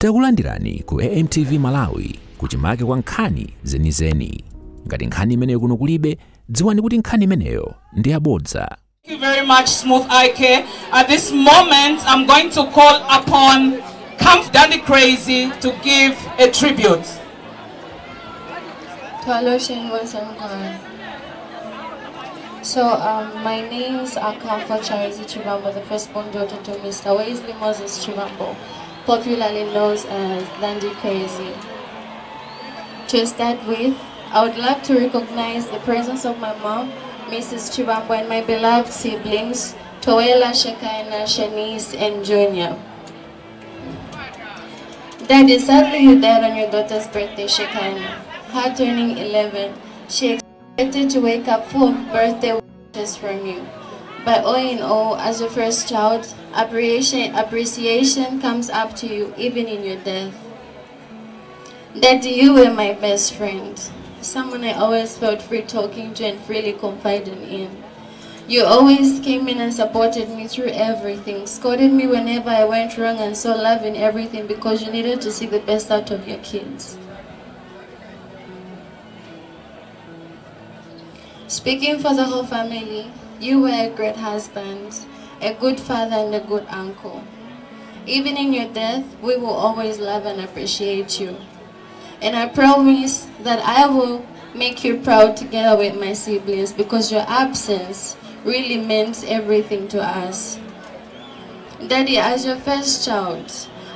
Takulandirani ku AMTV Malawi kuchimake kwa nkhani zenizeni. Ngati nkhani imeneyo kuno kulibe, dziwani kuti nkhani imeneyo ndi yabodza. Thank you very much, Smooth IK. At this moment, I'm going to call upon Dandy Krazy to give a tribute. So, my names are Krazy Chivambo, the firstborn daughter to Mr. Wesley Moses Chivambo, popularly known as Dandy Krazy. To start with, I would love to recognize the presence of my mom, Mrs. Chivambo, and my beloved siblings, Toela, Shekaina, Shanice, and Junior. Daddy, sadly you died on your daughter's birthday, Shekaina. Her turning 11, she expected to wake up full of birthday wishes from you. But all in all, as your first child, appreciation comes up to you even in your death. Daddy, you were my best friend, someone I always felt free talking to and freely confiding in. You always came in and supported me through everything, scolded me whenever I went wrong, and saw love in everything because you needed to see the best out of your kids. Speaking for the whole family, you were a great husband, a good father, and a good uncle. Even in your death, we will always love and appreciate you. And I promise that I will make you proud together with my siblings because your absence really meant everything to us. Daddy, as your first child,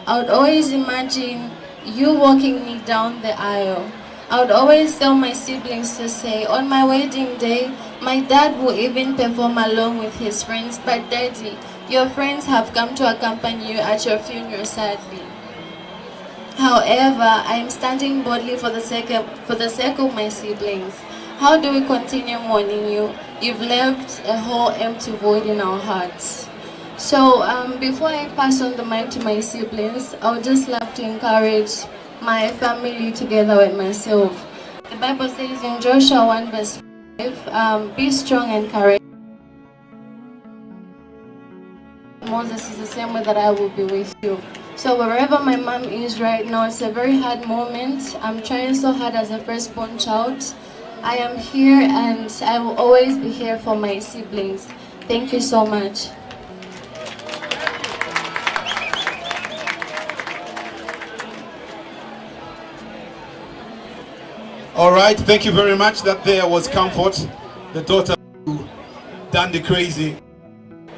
I would always imagine you walking me down the aisle. I would always tell my siblings to say, on my wedding day, my dad will even perform along with his friends, but Daddy, your friends have come to accompany you at your funeral sadly. However, I am standing boldly for the sake of my siblings. How do we continue mourning you? You've left a whole empty void in our hearts. So before I pass on the mic to my siblings, I would just love to encourage my family together with myself. The Bible says in Joshua 1 verse 5, be strong and courageous. Moses is the same way that I will be with you. So wherever my mom is right now, it's a very hard moment. I'm trying so hard as a firstborn child. I am here and I will always be here for my siblings. Thank you so much. All right, thank you very much. That there was Comfort, the daughter of Dandy Krazy,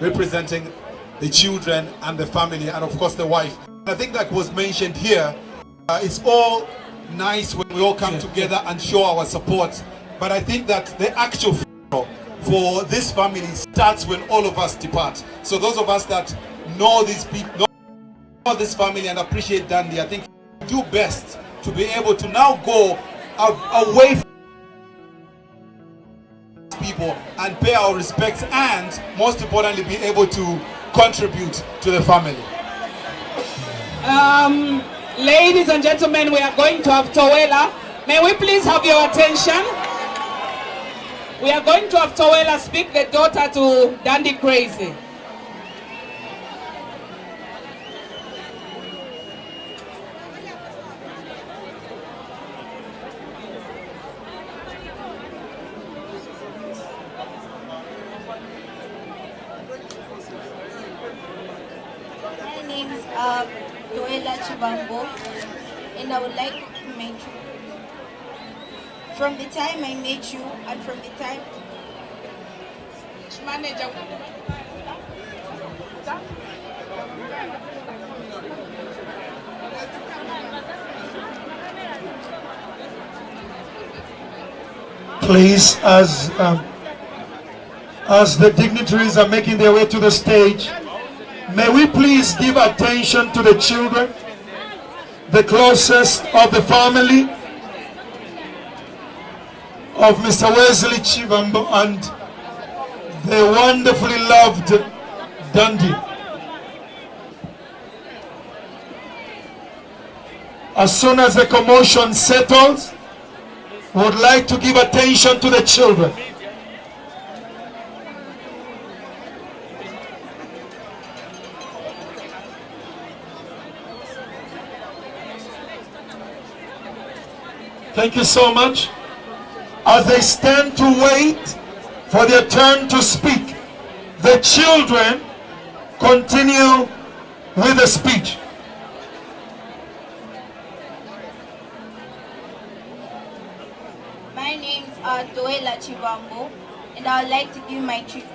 representing the children and the family, and of course the wife. I think that was mentioned here. It's all nice when we all come together and show our support, but I think that the actual funeral for this family starts when all of us depart. So those of us that know these people, know this family and appreciate Dandy, I think we do best to be able to now go away from people and pay our respects, and most importantly be able to contribute to the family. Ladies and gentlemen, we are going to have Toela. May we please have your attention? We are going to have Toela speak, the daughter to Dandy Krazy. My name is Toela Chivambo, and I would like to mention, from the time I met you and from the time manager. Please, as the dignitaries are making their way to the stage, may we please give attention to the children, the closest of the family of Mr. Wesley Chivambo and the wonderfully loved Dandy. As soon as the commotion settles, we would like to give attention to the children. Thank you so much. As they stand to wait for their turn to speak, the children continue with the speech. My name's Doela Chibambo, and I would like to give my tribute.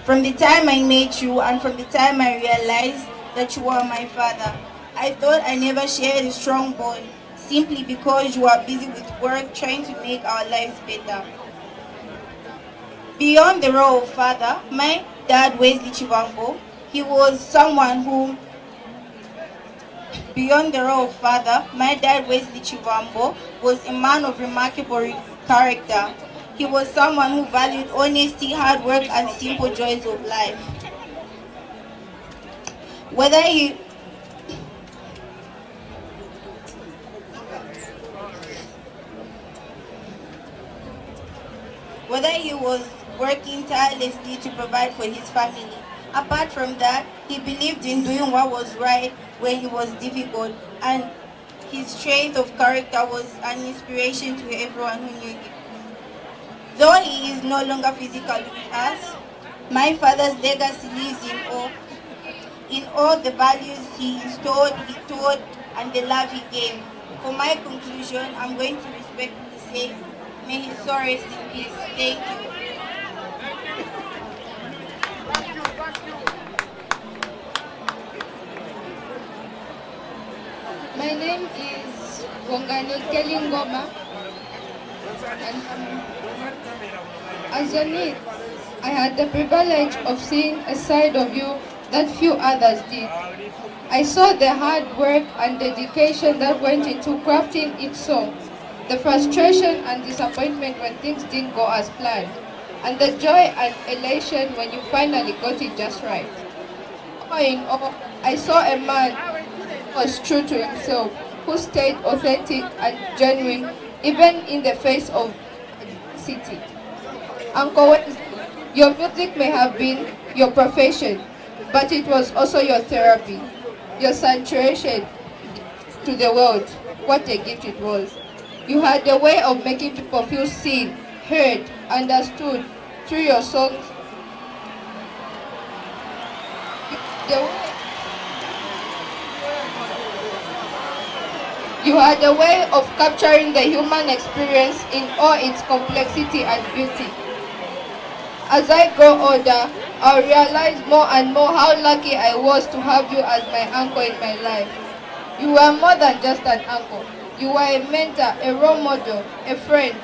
From the time I met you and from the time I realized that you were my father, I thought I never shared a strong bond simply because you are busy with work trying to make our lives better. Beyond the role of father, my dad, Wesley Chibambo, he was someone who, beyond the role of father, my dad, Wesley Chibambo, was a man of remarkable character. He was someone who valued honesty, hard work, and simple joys of life. Whether he was working tirelessly to provide for his family. Apart from that, he believed in doing what was right when it was difficult, and his strength of character was an inspiration to everyone who knew him. Though he is no longer physically with us, my father's legacy lives in all the values he installed, he taught, and the love he gave. For my conclusion, I'm going to respectfully say, may his soul rest in peace. Thank you. My name is Wongani Kelingoma, and as a kid, I had the privilege of seeing a side of you that few others did. I saw the hard work and dedication that went into crafting each song, the frustration and disappointment when things didn't go as planned, and the joy and elation when you finally got it just right. All in all, I saw a man who was true to himself, who stayed authentic and genuine even in the face of adversity. Uncle Wednesday, your music may have been your profession, but it was also your therapy, your saturation to the world. What a gift it was. You had a way of making people feel seen, heard, understood through your songs. You had a way of capturing the human experience in all its complexity and beauty. As I grow older, I realize more and more how lucky I was to have you as my uncle in my life. You were more than just an uncle. You were a mentor, a role model, a friend.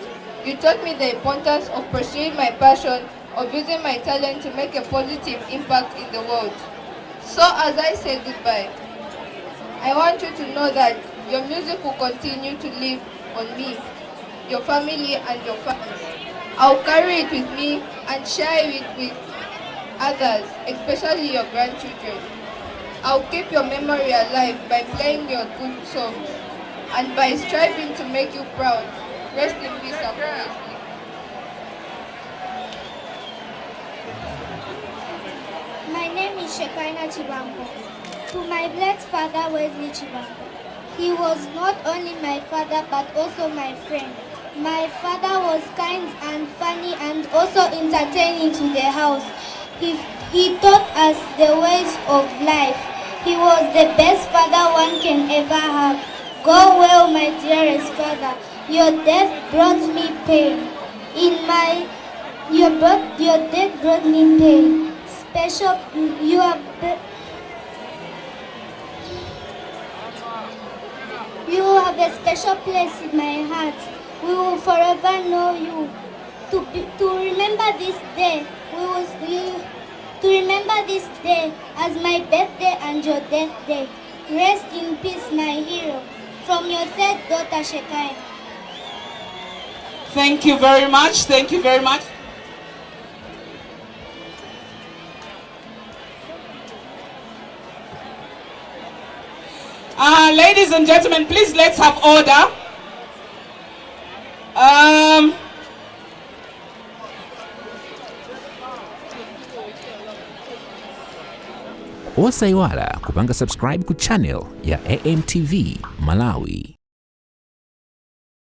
You taught me the importance of pursuing my passion, of using my talent to make a positive impact in the world. So as I say goodbye, I want you to know that your music will continue to live on me, your family, and your fans. I'll carry it with me and share it with others, especially your grandchildren. I'll keep your memory alive by playing your good songs and by striving to make you proud. Rest in peace, Uncle. My name is Shekinah Chibambo. To my blessed father, Wesley Chibambo. He was not only my father but also my friend. My father was kind and funny and also entertaining to the house. He taught us the ways of life. He was the best father one can ever have. Go well, my dearest father. Your death brought me pain. Your death brought me pain. You have a special place in my heart. We will forever know you. To remember this day, to remember this day as my birthday and your death day. Rest in peace, my hero. From your third daughter, Shekinah. Thank you very much. Thank you very much. Ladies and gentlemen, please let's have order. Osaiwala kupanga subscribe ku channel ya AMTV Malawi.